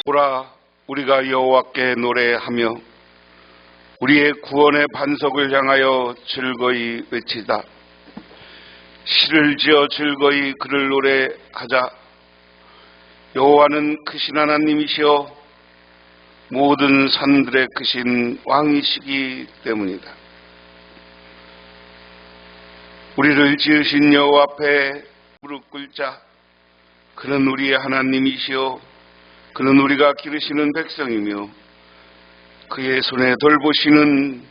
보라, 우리가 여호와께 노래하며 우리의 구원의 반석을 향하여 즐거이 외치다. 시를 지어 즐거이 그를 노래하자. 여호와는 크신 하나님이시여 모든 산들의 크신 왕이시기 때문이다. 우리를 지으신 여호와 앞에 무릎 꿇자. 그는 우리의 하나님이시여 그는 우리가 기르시는 백성이며 그의 손에 돌보시는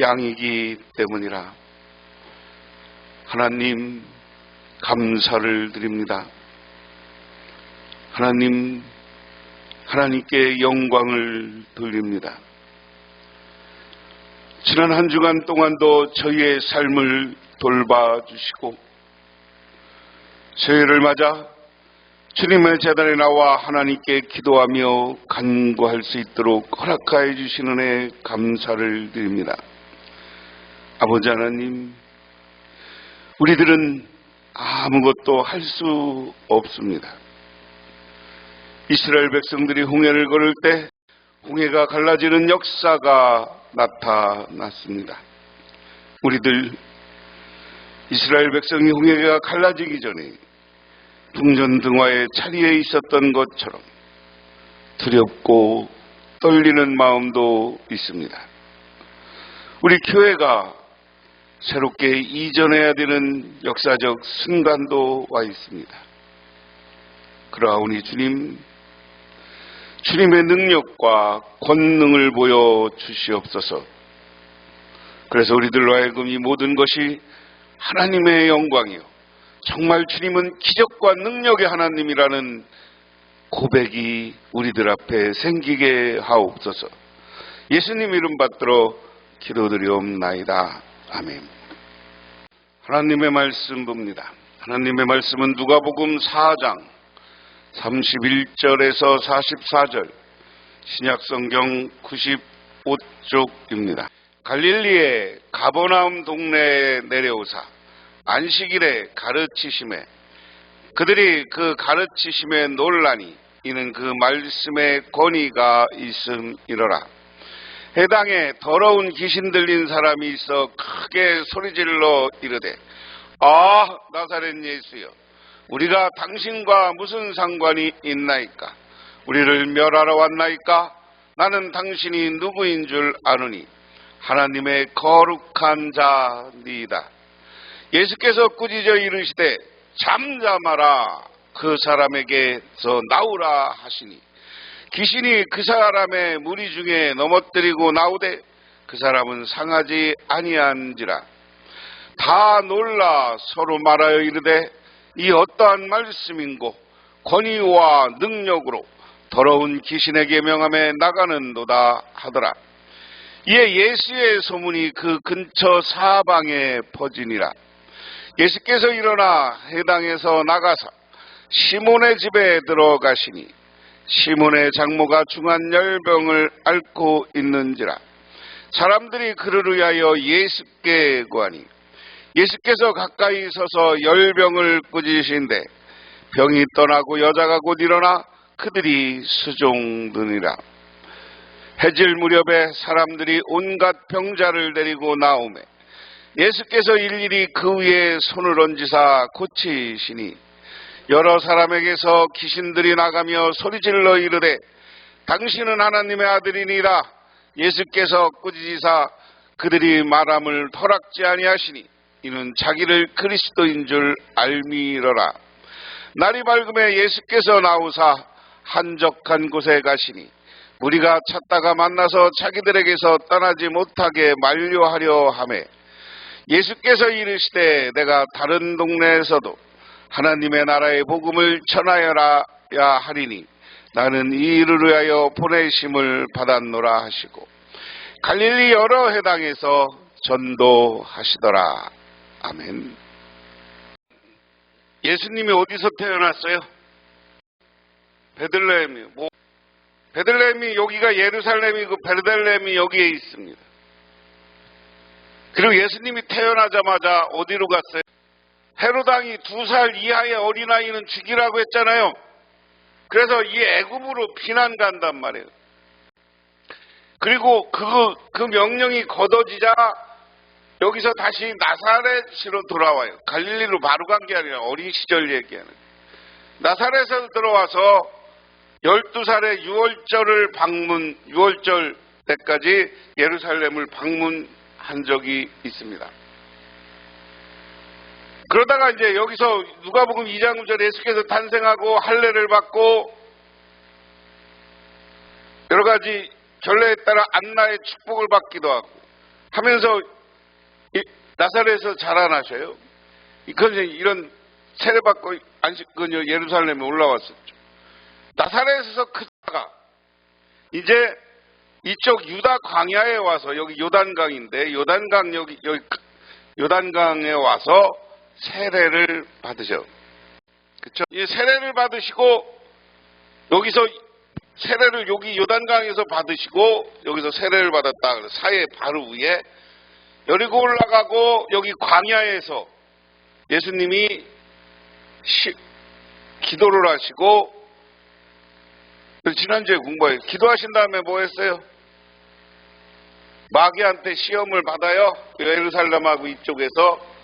양이기 때문이라. 하나님 감사를 드립니다. 하나님께 영광을 돌립니다. 지난 한 주간 동안도 저희의 삶을 돌봐주시고 새해를 맞아 주님의 제단에 나와 하나님께 기도하며 간구할 수 있도록 허락하여 주시는 은혜 감사를 드립니다. 아버지 하나님, 우리들은 아무것도 할 수 없습니다. 이스라엘 백성들이 홍해를 걸을 때 홍해가 갈라지는 역사가 나타났습니다. 우리들 이스라엘 백성이 홍해가 갈라지기 전에 풍전등화의 자리에 있었던 것처럼 두렵고 떨리는 마음도 있습니다. 우리 교회가 새롭게 이전해야 되는 역사적 순간도 와 있습니다. 그러하오니 주님의 능력과 권능을 보여주시옵소서. 그래서 우리들로 하여금 이 모든 것이 하나님의 영광이요 정말 주님은 기적과 능력의 하나님이라는 고백이 우리들 앞에 생기게 하옵소서. 예수님 이름 받들어 기도드리옵나이다. 아멘. 하나님의 말씀 봅니다. 하나님의 말씀은 누가복음 4장 31절에서 44절 신약성경 95쪽입니다. 갈릴리의 가버나움 동네에 내려오사 안식일에 가르치심에 그들이 그 가르치심에 놀라니 이는 그 말씀에 권위가 있음이로라. 해당에 더러운 귀신 들린 사람이 있어 크게 소리질러 이르되 나사렛 예수여 우리가 당신과 무슨 상관이 있나이까? 우리를 멸하러 왔나이까? 나는 당신이 누구인 줄 아느니 하나님의 거룩한 자니이다. 예수께서 꾸짖어 이르시되 잠잠하라. 그 사람에게서 나오라 하시니 귀신이 그 사람의 무리 중에 넘어뜨리고 나오되 그 사람은 상하지 아니한지라. 다 놀라 서로 말하여 이르되 이 어떠한 말씀인고 권위와 능력으로 더러운 귀신에게 명함에 나가는도다 하더라. 이에 예수의 소문이 그 근처 사방에 퍼지니라. 예수께서 일어나 해당에서 나가서 시몬의 집에 들어가시니 시몬의 장모가 중한 열병을 앓고 있는지라. 사람들이 그를 위하여 예수께 구하니 예수께서 가까이 서서 열병을 꾸짖으신데 병이 떠나고 여자가 곧 일어나 그들이 수종드니라. 해질 무렵에 사람들이 온갖 병자를 데리고 나오매 예수께서 일일이 그 위에 손을 얹으사 고치시니 여러 사람에게서 귀신들이 나가며 소리질러 이르되 당신은 하나님의 아들이니라. 예수께서 꾸짖으사 그들이 말함을 허락지 아니하시니 이는 자기를 그리스도인 줄 알미러라. 날이 밝음에 예수께서 나오사 한적한 곳에 가시니 무리가 찾다가 만나서 자기들에게서 떠나지 못하게 만류하려 하매 예수께서 이르시되 내가 다른 동네에서도 하나님의 나라의 복음을 전하여야 하리니 나는 이 일을 위하여 보내심을 받았노라 하시고 갈릴리 여러 해당에서 전도하시더라. 아멘. 예수님이 어디서 태어났어요? 베들레헴이요. 베들레헴이 여기가 예루살렘이고 베들레헴이 여기에 있습니다. 그리고 예수님이 태어나자마자 어디로 갔어요? 헤로당이 2살 이하의 어린아이는 죽이라고 했잖아요. 그래서 이 애굽으로 피난 간단 말이에요. 그리고 그 명령이 거둬지자 여기서 다시 나사렛으로 돌아와요. 갈릴리로 바로 간 게 아니라 어린 시절 얘기하는. 나사렛에서 들어와서 12살에 6월절 때까지 예루살렘을 방문한 적이 있습니다. 그러다가 이제 여기서 누가복음 2장 9절에 예수께서 탄생하고 할례를 받고 여러 가지 결례에 따라 안나의 축복을 받기도 하고 하면서 나사렛에서 자라나셔요. 그런데 이런 세례받고 안식근요 예루살렘에 올라왔었죠. 나사렛에서 크다가 이제 이쪽 유다 광야에 와서 여기 요단강인데 요단강에 와서 세례를 받으셔. 그렇죠? 이 세례를 받으시고 여기서 세례를 여기 요단강에서 받으시고 여기서 세례를 받았다. 사해 바로 위에 여리고 올라가고 여기 광야에서 예수님이 기도를 하시고 지난주에 공부해요. 기도하신 다음에 뭐 했어요? 마귀한테 시험을 받아요. 예루살렘하고 이쪽에서.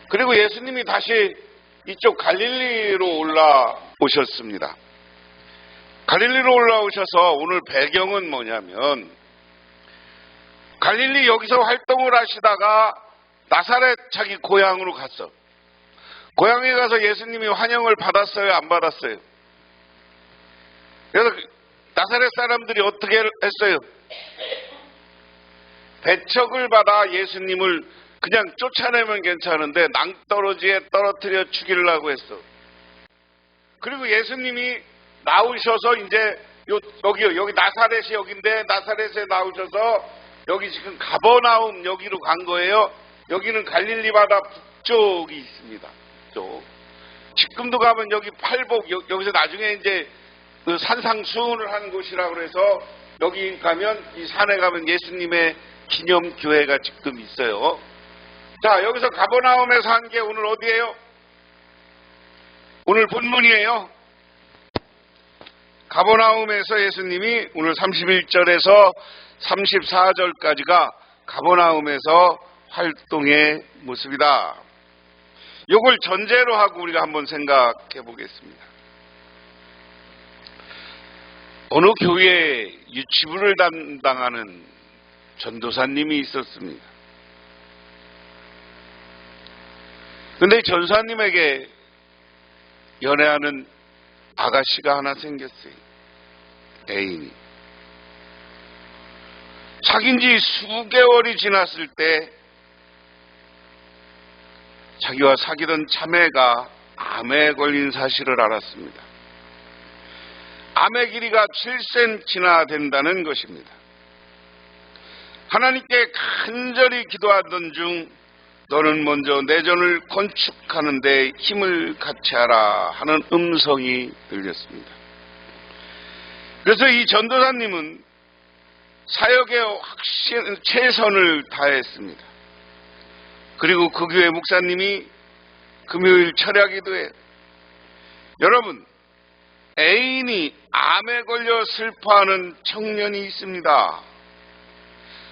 그리고 예수님이 다시 이쪽 갈릴리로 올라오셨습니다. 갈릴리로 올라오셔서 오늘 배경은 뭐냐면 갈릴리 여기서 활동을 하시다가 나사렛 자기 고향으로 갔어. 고향에 가서 예수님이 환영을 받았어요? 안 받았어요? 그래서 나사렛 사람들이 어떻게 했어요? 배척을 받아 예수님을 그냥 쫓아내면 괜찮은데 낭떠러지에 떨어뜨려 죽이려고 했어. 그리고 예수님이 나오셔서 이제 여기 나사렛이 여기인데 나사렛에 나오셔서 여기 지금 가버나움 여기로 간 거예요. 여기는 갈릴리 바다 북쪽이 있습니다. 북쪽. 지금도 가면 여기 팔복 여기서 나중에 이제 그 산상수훈을 하는 곳이라고 그래서 여기 가면 이 산에 가면 예수님의 기념교회가 지금 있어요. 자, 여기서 가버나움에서 한 게 오늘 어디예요? 오늘 본문이에요. 가버나움에서 예수님이 오늘 31절에서 34절까지가 가버나움에서 활동의 모습이다. 이걸 전제로 하고 우리가 한번 생각해 보겠습니다. 어느 교회에 유치부를 담당하는 전도사님이 있었습니다. 근데 전사님에게 연애하는 아가씨가 하나 생겼어요. 애인이. 사귄 지 수개월이 지났을 때 자기와 사귀던 자매가 암에 걸린 사실을 알았습니다. 암의 길이가 7cm나 된다는 것입니다. 하나님께 간절히 기도하던 중 너는 먼저 내전을 건축하는 데 힘을 같이 하라 하는 음성이 들렸습니다. 그래서 이 전도사님은 사역에 최선을 다했습니다. 그리고 그 교회 목사님이 금요일 철야 기도에 여러분 애인이 암에 걸려 슬퍼하는 청년이 있습니다.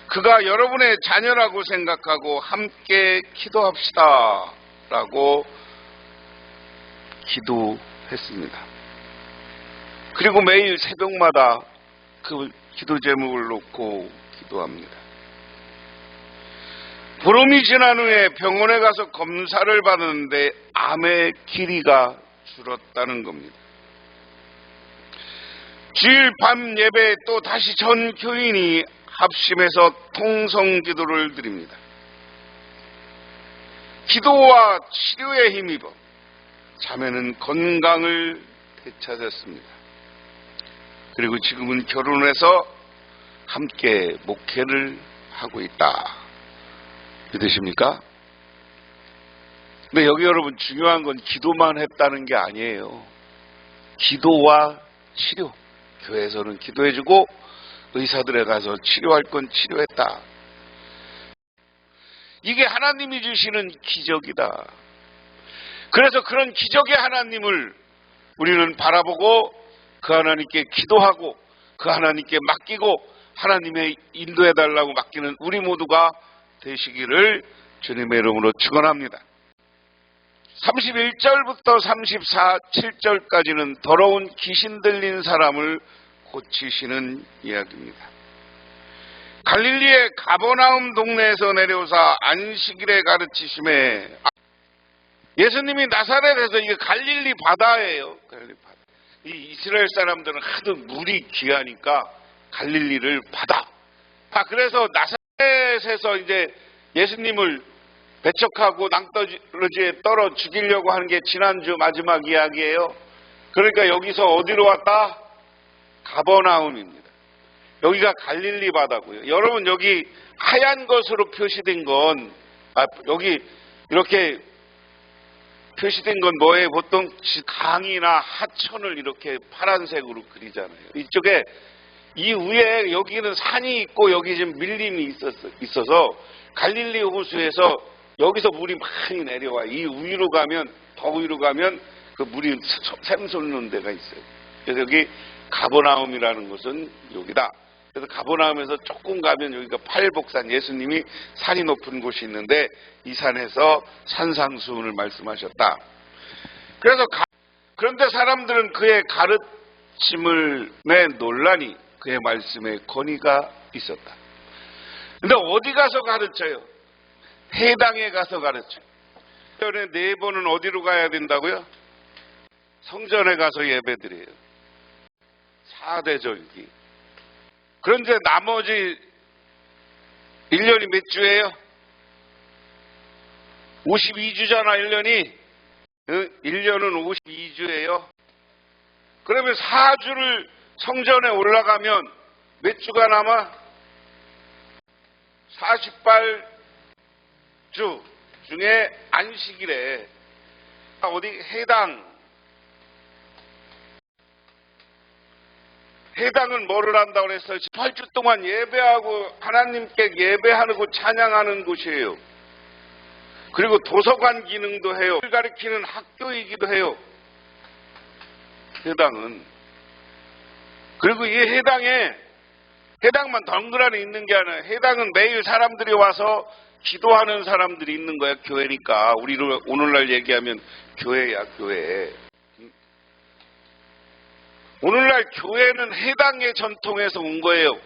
그가 여러분의 자녀라고 생각하고 함께 기도합시다 라고 기도했습니다. 그리고 매일 새벽마다 그 기도 제목을 놓고 기도합니다. 보름이 지난 후에 병원에 가서 검사를 받았는데 암의 길이가 줄었다는 겁니다. 주일 밤 예배에 또 다시 전 교인이 합심해서 통성 기도를 드립니다. 기도와 치료에 힘입어 자매는 건강을 되찾았습니다. 그리고 지금은 결혼해서 함께 목회를 하고 있다. 믿으십니까? 근데 여기 여러분 중요한 건 기도만 했다는 게 아니에요. 기도와 치료. 교회에서는 기도해주고 의사들에 가서 치료할 건 치료했다. 이게 하나님이 주시는 기적이다. 그래서 그런 기적의 하나님을 우리는 바라보고 그 하나님께 기도하고 그 하나님께 맡기고 하나님의 인도해달라고 맡기는 우리 모두가 되시기를 주님의 이름으로 축원합니다. 31절부터 7절까지는 더러운 귀신 들린 사람을 고치시는 이야기입니다. 갈릴리의 가버나움 동네에서 내려오사 안식일에 가르치심에 예수님이 나사렛에서 이게 갈릴리 바다예요. 갈릴리 바다. 이 이스라엘 사람들은 하도 물이 귀하니까 갈릴리를 바다. 그래서 나사렛에서 이제 예수님을 배척하고 낭떠러지에 떨어 죽이려고 하는 게 지난주 마지막 이야기예요. 그러니까 여기서 어디로 왔다? 가버나움입니다. 여기가 갈릴리 바다고요. 여러분 여기 하얀 것으로 표시된 건 여기 이렇게 표시된 건 뭐예요? 보통 강이나 하천을 이렇게 파란색으로 그리잖아요. 이쪽에 이 위에 여기는 산이 있고 여기 지금 밀림이 있어서 갈릴리 호수에서 여기서 물이 많이 내려와. 이 위로 가면 더 위로 가면 그 물이 샘솟는 데가 있어요. 그래서 여기 가버나움이라는 곳은 여기다. 그래서 가버나움에서 조금 가면 여기가 팔복산, 예수님이 산이 높은 곳이 있는데 이 산에서 산상수훈을 말씀하셨다. 그런데 사람들은 그의 가르침을 내 논란이 그의 말씀에 권위가 있었다. 근데 어디 가서 가르쳐요? 회당에 가서 가르쳐요. 1년에 4번은 어디로 가야 된다고요? 성전에 가서 예배드려요. 4대 절기. 그런데 나머지 1년이 몇 주예요? 52주잖아 1년이. 1년은 52주예요. 그러면 4주를 성전에 올라가면 몇 주가 남아? 48주 중에 안식일에 어디 해당은 뭐를 한다고 그랬어요? 8주 동안 예배하고 하나님께 예배하고 찬양하는 곳이에요. 그리고 도서관 기능도 해요. 가르치는 학교이기도 해요. 해당은. 그리고 이 해당만 덩그러니 있는 게 아니라 해당은 매일 사람들이 와서 기도하는 사람들이 있는 거야. 교회니까. 우리로 오늘날 얘기하면 교회야, 교회. 오늘날 교회는 해당의 전통에서 온 거예요.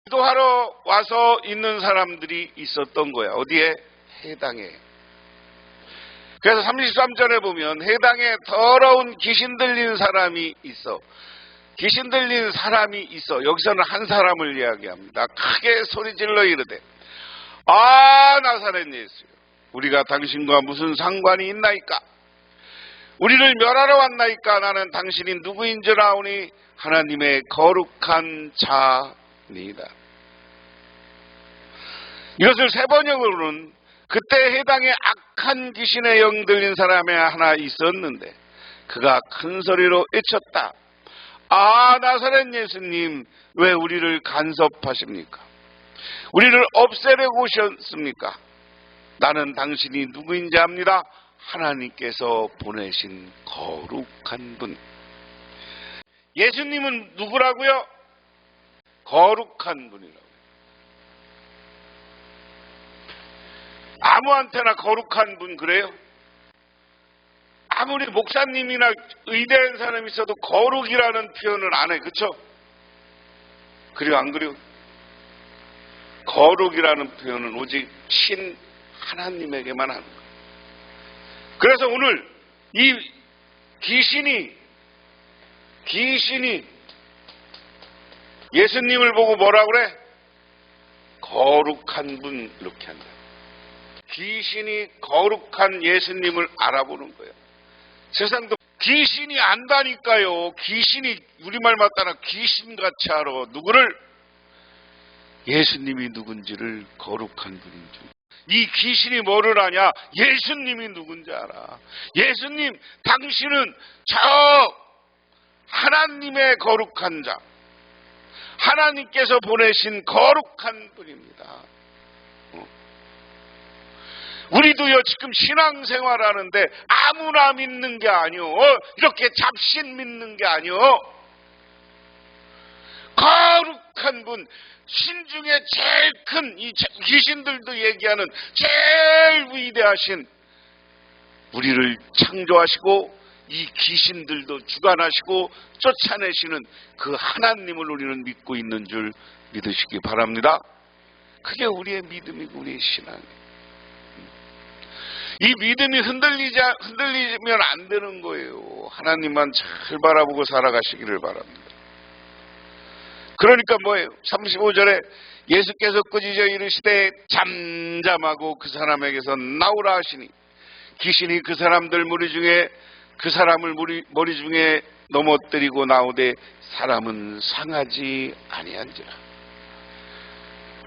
기도하러 와서 있는 사람들이 있었던 거야. 어디에? 해당에. 그래서 33절에 보면 해당에 더러운 귀신 들린 사람이 있어. 귀신 들린 사람이 있어. 여기서는 한 사람을 이야기합니다. 크게 소리질러 이르되 나사렛 예수여, 우리가 당신과 무슨 상관이 있나이까? 우리를 멸하러 왔나이까? 나는 당신이 누구인 줄 아오니 하나님의 거룩한 자니이다. 이것을 세번역으로는 그때 해당에 악한 귀신의 영 들린 사람이 하나 있었는데 그가 큰 소리로 외쳤다. 나사렛 예수님, 왜 우리를 간섭하십니까? 우리를 없애려고 오셨습니까? 나는 당신이 누구인지 압니다. 하나님께서 보내신 거룩한 분. 예수님은 누구라고요? 거룩한 분이라고요. 아무한테나 거룩한 분 그래요? 아무리 목사님이나 의대한 사람이 있어도 거룩이라는 표현을 안 해. 그렇죠? 그래요, 안 그래요? 거룩이라는 표현은 오직 신 하나님에게만 하는 거예요. 그래서 오늘 이 귀신이 예수님을 보고 뭐라 그래? 거룩한 분, 이렇게 한다. 귀신이 거룩한 예수님을 알아보는 거예요. 세상도 귀신이 안다니까요. 귀신이 우리말 맞다나 귀신같이 알아. 누구를? 예수님이 누군지를, 거룩한 분인지. 이 귀신이 뭐를 아냐? 예수님이 누군지 알아. 예수님, 당신은 저 하나님의 거룩한 자, 하나님께서 보내신 거룩한 분입니다. 우리도요 지금 신앙생활하는데 아무나 믿는 게 아니오. 이렇게 잡신 믿는 게 아니오. 거룩한 분, 신 중에 제일 큰 이 귀신들도 얘기하는 제일 위대하신, 우리를 창조하시고 이 귀신들도 주관하시고 쫓아내시는 그 하나님을 우리는 믿고 있는 줄 믿으시기 바랍니다. 그게 우리의 믿음이고 우리의 신앙이에요. 이 믿음이 흔들리면 안 되는 거예요. 하나님만 잘 바라보고 살아가시기를 바랍니다. 그러니까 뭐예요? 35절에 예수께서 꾸짖어 이르시되 잠잠하고 그 사람에게서 나오라 하시니 귀신이 그 사람을 머리 중에 넘어뜨리고 나오되 사람은 상하지 아니한지라.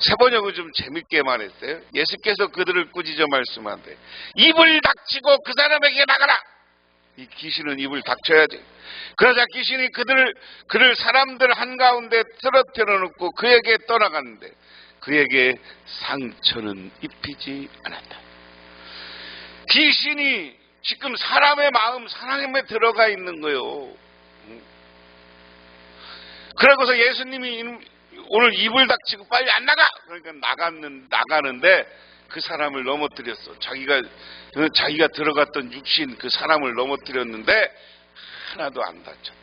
세 번역은 좀 재밌게 말했어요. 예수께서 그들을 꾸짖어 말씀하되 입을 닥치고 그 사람에게 나가라. 이 귀신은 입을 닥쳐야지. 그러자 귀신이 그를 사람들 한가운데 쓰러뜨려 놓고 그에게 떠나갔는데 그에게 상처는 입히지 않았다. 귀신이 지금 사람의 마음, 사람에 들어가 있는 거예요. 그러고서 예수님이 오늘 입을 닥치고 빨리 안 나가! 그러니까 나가는데 그 사람을 넘어뜨렸어. 자기가 들어갔던 육신 그 사람을 넘어뜨렸는데 하나도 안 다쳤다.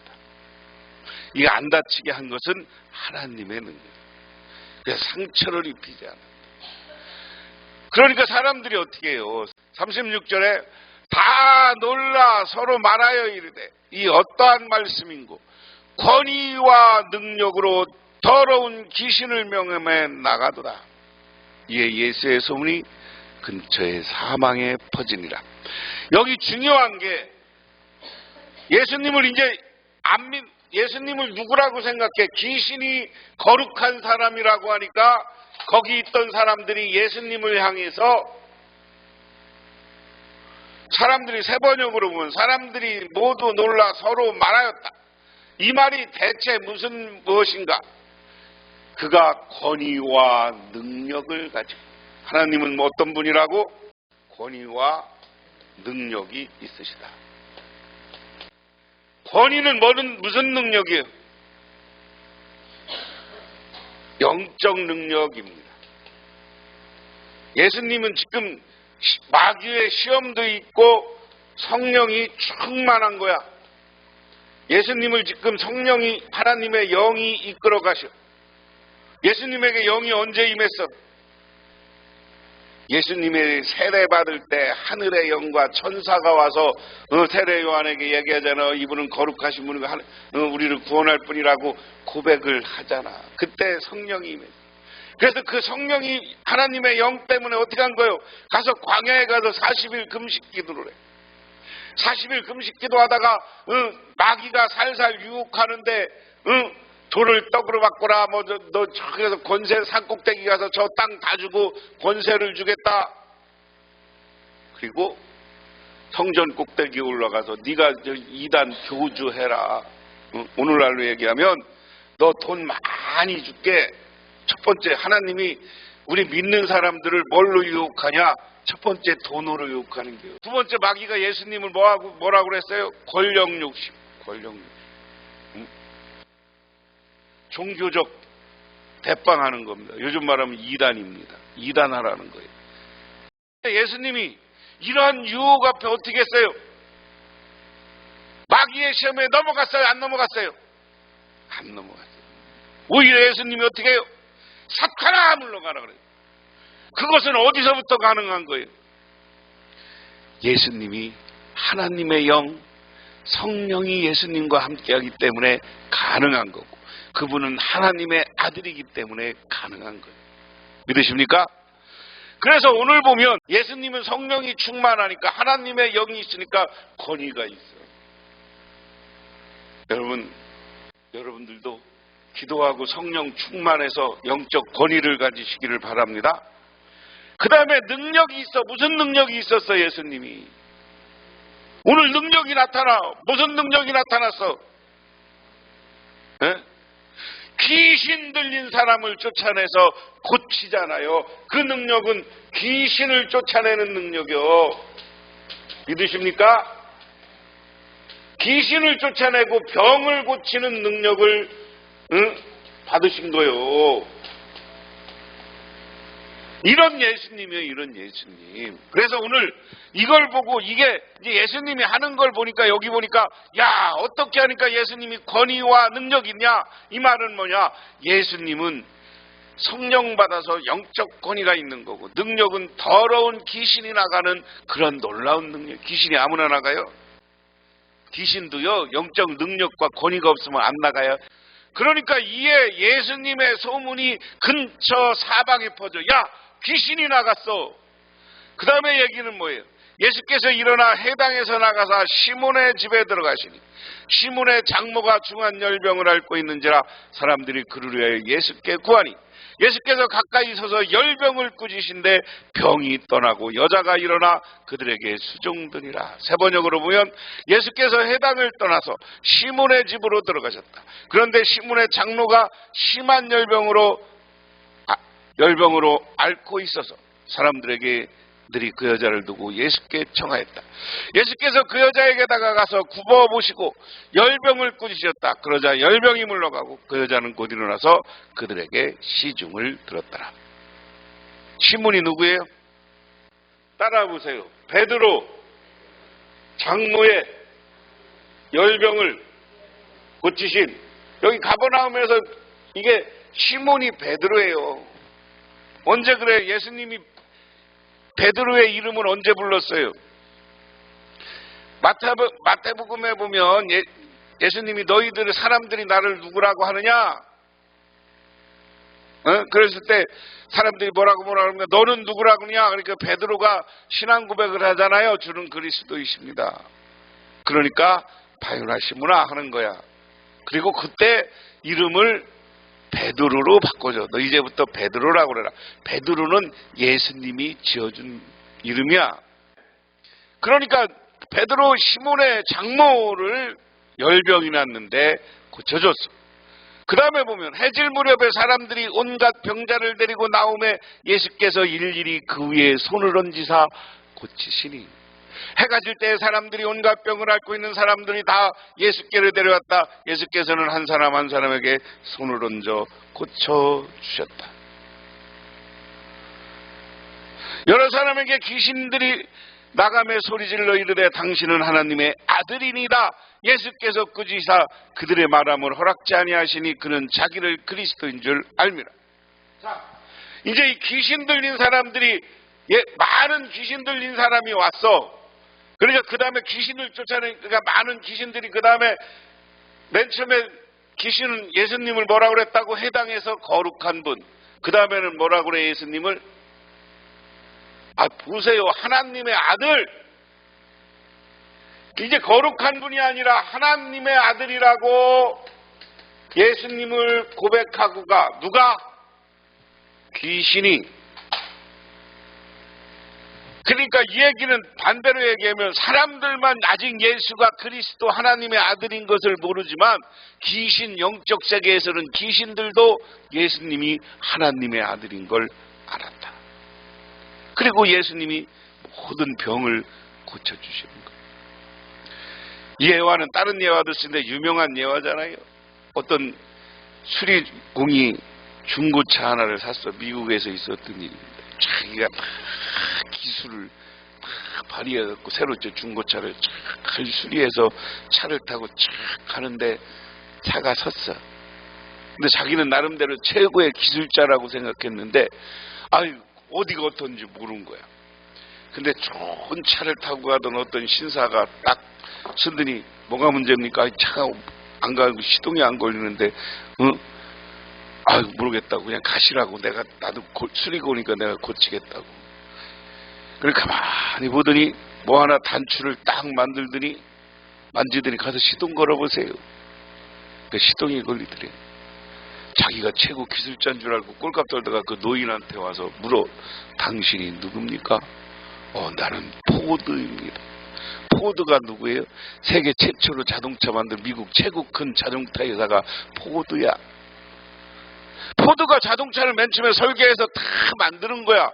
이 안 다치게 한 것은 하나님의 능력. 그래서 상처를 입히지 않았다. 그러니까 사람들이 어떻게 해요? 36절에 다 놀라 서로 말하여 이르되 이 어떠한 말씀인고 권위와 능력으로 더러운 귀신을 명함에 나가더라. 이에 예수의 소문이 근처의 사망에 퍼지니라. 여기 중요한 게 예수님을 이제 예수님을 누구라고 생각해? 귀신이 거룩한 사람이라고 하니까 거기 있던 사람들이 예수님을 향해서 사람들이 세 번역으로 보면 사람들이 모두 놀라 서로 말하였다. 이 말이 대체 무엇인가? 그가 권위와 능력을 가지고, 하나님은 어떤 분이라고? 권위와 능력이 있으시다. 권위는 무슨 능력이에요? 영적 능력입니다. 예수님은 지금 마귀의 시험도 있고 성령이 충만한 거야. 예수님을 지금 성령이, 하나님의 영이 이끌어 가셔. 예수님에게 영이 언제 임했어? 예수님의 세례받을 때 하늘의 영과 천사가 와서 세례 요한에게 얘기하잖아. 이분은 거룩하신 분이고 우리를 구원할 분이라고 고백을 하잖아. 그때 성령이 임했어. 그래서 그 성령이 하나님의 영 때문에 어떻게 한 거예요? 가서 광야에 가서 40일 금식 기도를 해. 40일 금식 기도하다가 마귀가 살살 유혹하는데 돌을 떡으로 바꿔라. 너 저기서 권세 산꼭대기 가서 저 땅 다 주고 권세를 주겠다. 그리고 성전 꼭대기에 올라가서 네가 이단 교주해라. 오늘날로 얘기하면 너 돈 많이 줄게. 첫 번째 하나님이 우리 믿는 사람들을 뭘로 유혹하냐? 첫 번째 돈으로 유혹하는 거예요. 두 번째 마귀가 예수님을 뭐라고 그랬어요? 권력 욕심. 종교적 대빵하는 겁니다. 요즘 말하면 이단입니다. 이단하라는 거예요. 예수님이 이러한 유혹 앞에 어떻게 했어요? 마귀의 시험에 넘어갔어요? 안 넘어갔어요? 안 넘어갔어요. 오히려 예수님이 어떻게 해요? 사탄아 물러가라 그래요. 그것은 어디서부터 가능한 거예요? 예수님이 하나님의 영, 성령이 예수님과 함께하기 때문에 가능한 거고, 그분은 하나님의 아들이기 때문에 가능한 거예요. 믿으십니까? 그래서 오늘 보면 예수님은 성령이 충만하니까 하나님의 영이 있으니까 권위가 있어요. 여러분들도 기도하고 성령 충만해서 영적 권위를 가지시기를 바랍니다. 그 다음에 능력이 있어. 무슨 능력이 있었어? 예수님이 오늘 능력이 나타나. 무슨 능력이 나타났어? 귀신 들린 사람을 쫓아내서 고치잖아요. 그 능력은 귀신을 쫓아내는 능력이요. 믿으십니까? 귀신을 쫓아내고 병을 고치는 능력을 받으신 거요. 이런 예수님이에요, 이런 예수님. 그래서 오늘 이걸 보고 이게 이제 예수님이 하는 걸 보니까 여기 보니까 야, 어떻게 하니까 예수님이 권위와 능력이 있냐? 이 말은 뭐냐? 예수님은 성령 받아서 영적 권위가 있는 거고 능력은 더러운 귀신이 나가는 그런 놀라운 능력. 귀신이 아무나 나가요? 귀신도요, 영적 능력과 권위가 없으면 안 나가요. 그러니까 이에 예수님의 소문이 근처 사방에 퍼져. 야, 귀신이 나갔어. 그 다음에 얘기는 뭐예요? 예수께서 일어나 해당에서 나가사 시몬의 집에 들어가시니 시몬의 장모가 중한 열병을 앓고 있는지라 사람들이 그를 위하여 예수께 구하니 예수께서 가까이 서서 열병을 꾸짖으신데 병이 떠나고 여자가 일어나 그들에게 수종드니라. 세 번역으로 보면 예수께서 해당을 떠나서 시몬의 집으로 들어가셨다. 그런데 시몬의 장로가 심한 열병으로 앓고 있어서 사람들에게 들이 그 여자를 두고 예수께 청하였다. 예수께서 그 여자에게 다가가서 굽어보시고 열병을 꾸짖으셨다. 그러자 열병이 물러가고 그 여자는 곧 일어나서 그들에게 시중을 들었더라. 시몬이 누구예요? 따라해보세요. 베드로 장로의 열병을 고치신, 여기 가버나움에서 이게 시몬이 베드로예요. 언제 그래? 예수님이 베드로의 이름을 언제 불렀어요? 마태복음에 보면 예수님이 너희들 사람들이 나를 누구라고 하느냐? 그랬을 때 사람들이 뭐라고 하면 너는 누구라고 하느냐? 그러니까 베드로가 신앙 고백을 하잖아요. 주는 그리스도이십니다. 그러니까 바요나시구나 하는 거야. 그리고 그때 이름을 베드로로 바꿔줘. 너 이제부터 베드로라고 그래라. 베드로는 예수님이 지어준 이름이야. 그러니까 베드로 시몬의 장모를 열병이 났는데 고쳐줬어. 그 다음에 보면 해질 무렵에 사람들이 온갖 병자를 데리고 나오매 예수께서 일일이 그 위에 손을 얹으사 고치시니 해가 질 때 사람들이 온갖 병을 앓고 있는 사람들이 다 예수께로 데려왔다. 예수께서는 한 사람 한 사람에게 손을 얹어 고쳐주셨다. 여러 사람에게 귀신들이 나가며 소리질러 이르되 당신은 하나님의 아들이니라. 예수께서 꾸짖으사 그들의 말함을 허락지 아니하시니 그는 자기를 그리스도인 줄 알미라. 자, 이제 이 귀신 들린 사람들이 많은 귀신 들린 사람이 왔어. 그러니까 그 다음에 귀신을 쫓아내니까 많은 귀신들이 그 다음에 맨 처음에 귀신은 예수님을 뭐라고 그랬다고? 해당해서 거룩한 분. 그 다음에는 뭐라고 그래 예수님을? 보세요. 하나님의 아들. 이제 거룩한 분이 아니라 하나님의 아들이라고 예수님을 고백하고가 누가? 귀신이. 그러니까 이 얘기는 반대로 얘기하면 사람들만 아직 예수가 그리스도 하나님의 아들인 것을 모르지만 귀신 영적 세계에서는 귀신들도 예수님이 하나님의 아들인 걸 알았다. 그리고 예수님이 모든 병을 고쳐주시는 거예요. 이 예화는 다른 예화도 쓰는데 유명한 예화잖아요. 어떤 수리공이 중고차 하나를 샀어. 미국에서 있었던 일입니다. 자기가 막 기술을 막 발휘해갖고 새로 중고차를 잘 수리해서 차를 타고 쫙 가는데 차가 섰어. 근데 자기는 나름대로 최고의 기술자라고 생각했는데 어디가 어떤지 모르는 거야. 근데 좋은 차를 타고 가던 어떤 신사가 딱 서더니 뭐가 문제입니까? 차가 안 가고 시동이 안 걸리는데 모르겠다고 그냥 가시라고. 나도 수리고 오니까 내가 고치겠다고. 그래 가만히 보더니 뭐 하나 단추를 딱 만지더니 가서 시동 걸어보세요. 그 시동이 걸리더래. 자기가 최고 기술자인 줄 알고 꼴값 떨다가 그 노인한테 와서 물어. 당신이 누굽니까? 나는 포드입니다. 포드가 누구예요? 세계 최초로 자동차 만든 미국 최고 큰 자동차 회사가 포드야. 포드가 자동차를 맨 처음에 설계해서 다 만드는 거야.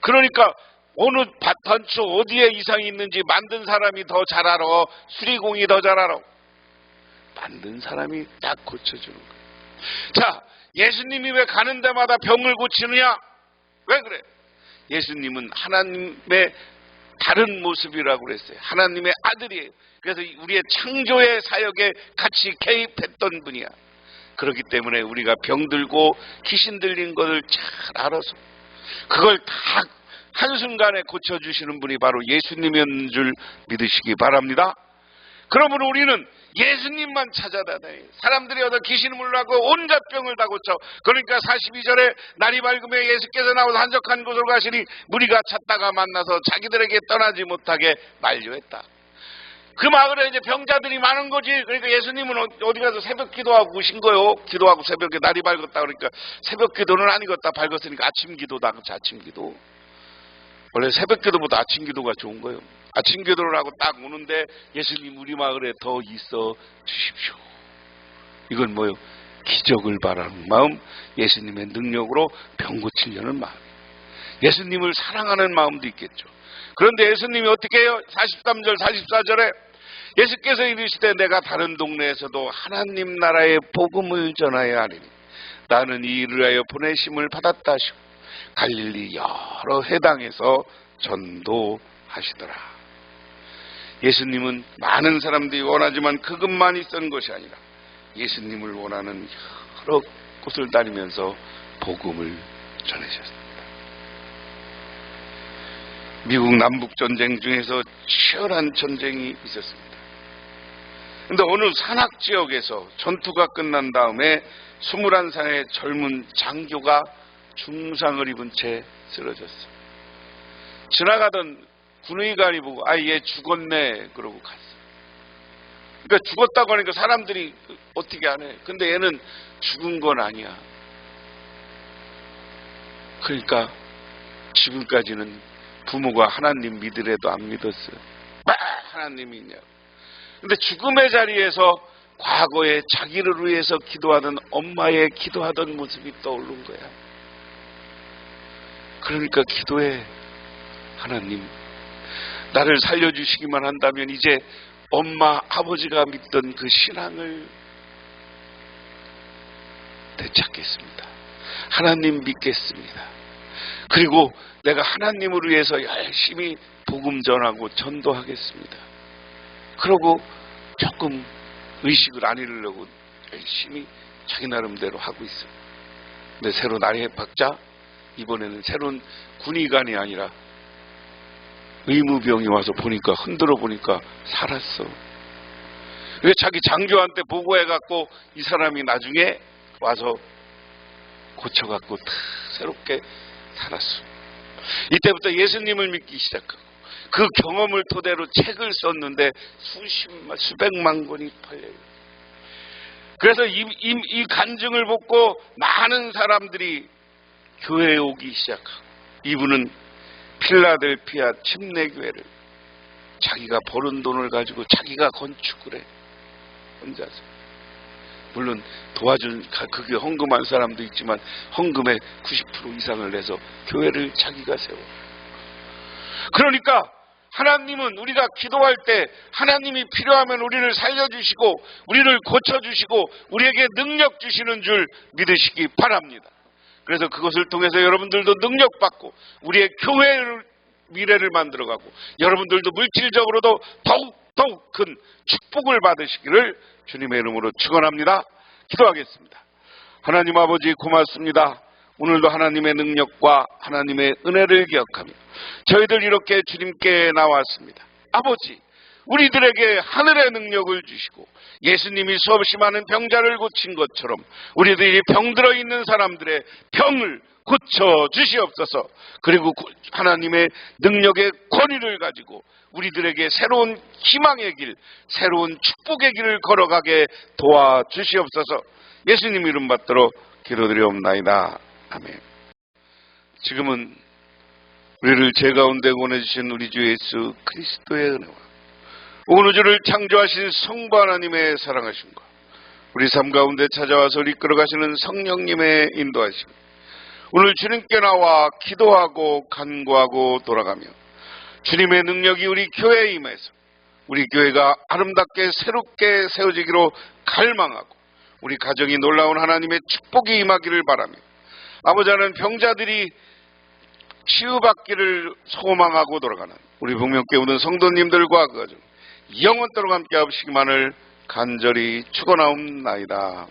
그러니까 어느 단초 어디에 이상이 있는지 만든 사람이 더 잘 알아. 수리공이 더 잘 알아. 만든 사람이 딱 고쳐주는 거야. 자, 예수님이 왜 가는 데마다 병을 고치느냐? 왜 그래? 예수님은 하나님의 다른 모습이라고 그랬어요. 하나님의 아들이에요. 그래서 우리의 창조의 사역에 같이 개입했던 분이야. 그렇기 때문에 우리가 병들고 귀신 들린 것을 잘 알아서 그걸 다 한순간에 고쳐주시는 분이 바로 예수님이었는 줄 믿으시기 바랍니다. 그러므로 우리는 예수님만 찾아다녀요. 사람들이 얻어 귀신을 물라고 온갖 병을 다 고쳐. 그러니까 42절에 날이 밝으며 예수께서 나와서 한적한 곳으로 가시니 무리가 찾다가 만나서 자기들에게 떠나지 못하게 만류했다. 그 마을에 이제 병자들이 많은 거지. 그러니까 예수님은 어디 가서 새벽 기도하고 오신 거요. 기도하고 새벽에 날이 밝았다 그러니까 새벽 기도는 아니겠다. 밝았으니까 아침 기도다. 그렇지, 아침 기도. 원래 새벽 기도보다 아침 기도가 좋은 거예요. 아침 기도를 하고 딱 오는데 예수님 우리 마을에 더 있어 주십시오. 이건 뭐예요? 기적을 바라는 마음, 예수님의 능력으로 병 고치려는 마음. 예수님을 사랑하는 마음도 있겠죠. 그런데 예수님이 어떻게 해요? 43절 44절에 예수께서 이르시되 내가 다른 동네에서도 하나님 나라의 복음을 전하여야 하리니 나는 이 일을 하여 보내심을 받았다 하시고 갈릴리 여러 해당에서 전도하시더라. 예수님은 많은 사람들이 원하지만 그것만이 쓴 것이 아니라 예수님을 원하는 여러 곳을 다니면서 복음을 전하셨습니다. 미국 남북전쟁 중에서 치열한 전쟁이 있었습니다. 그런데 어느 산악지역에서 전투가 끝난 다음에 21살의 젊은 장교가 중상을 입은 채 쓰러졌어요. 지나가던 군의관이 보고 얘 죽었네 그러고 갔어요. 그러니까 죽었다고 하니까 사람들이 어떻게 안 해. 근데 얘는 죽은 건 아니야. 그러니까 지금까지는 부모가 하나님 믿으래도 안 믿었어요. 하나님이 있냐고. 근데 죽음의 자리에서 과거에 자기를 위해서 기도하던 엄마의 기도하던 모습이 떠오른 거야. 그러니까 기도해. 하나님, 나를 살려주시기만 한다면 이제 엄마, 아버지가 믿던 그 신앙을 되찾겠습니다. 하나님 믿겠습니다. 그리고 내가 하나님을 위해서 열심히 복음 전하고 전도하겠습니다. 그러고 조금 의식을 안 잃으려고 열심히 자기 나름대로 하고 있어요. 근데 새로 날이 박자 이번에는 새로운 군의관이 아니라 의무병이 와서 보니까 흔들어 보니까 살았어. 왜 자기 장교한테 보고해갖고 이 사람이 나중에 와서 고쳐갖고 다 새롭게 살았어. 이때부터 예수님을 믿기 시작하고 그 경험을 토대로 책을 썼는데 수백만 권이 팔려요. 그래서 이 간증을 보고 많은 사람들이 교회에 오기 시작하고 이분은 필라델피아 침례교회를 자기가 버는 돈을 가지고 자기가 건축을 해. 혼자서. 물론 도와준 그게 헌금한 사람도 있지만 헌금의 90% 이상을 내서 교회를 자기가 세워. 그러니까 하나님은 우리가 기도할 때 하나님이 필요하면 우리를 살려주시고 우리를 고쳐주시고 우리에게 능력 주시는 줄 믿으시기 바랍니다. 그래서 그것을 통해서 여러분들도 능력받고 우리의 교회의 미래를 만들어가고 여러분들도 물질적으로도 더욱 큰 축복을 받으시기를 주님의 이름으로 축원합니다. 기도하겠습니다. 하나님 아버지 고맙습니다. 오늘도 하나님의 능력과 하나님의 은혜를 기억하며 저희들 이렇게 주님께 나왔습니다. 아버지, 우리들에게 하늘의 능력을 주시고 예수님이 수없이 많은 병자를 고친 것처럼 우리들이 병들어 있는 사람들의 병을 고쳐 주시옵소서. 그리고 하나님의 능력의 권위를 가지고 우리들에게 새로운 희망의 길, 새로운 축복의 길을 걸어가게 도와주시옵소서. 예수님 이름 받들어 기도드리옵나이다. 아멘. 지금은 우리를 죄 가운데 보내주신 우리 주 예수 그리스도의 은혜와 온 우주를 창조하신 성부 하나님의 사랑하심과 우리 삶 가운데 찾아와서 이끌어가시는 성령님의 인도하심, 오늘 주님께 나와 기도하고 간구하고 돌아가며 주님의 능력이 우리 교회에 임해서 우리 교회가 아름답게 새롭게 세워지기로 갈망하고 우리 가정이 놀라운 하나님의 축복이 임하기를 바라며, 아버지 하나님, 병자들이 치유받기를 소망하고 돌아가는 우리 복명 깨우는 성도님들과 그 가정 영원토록 함께 하시기만을 간절히 축원하옵나이다.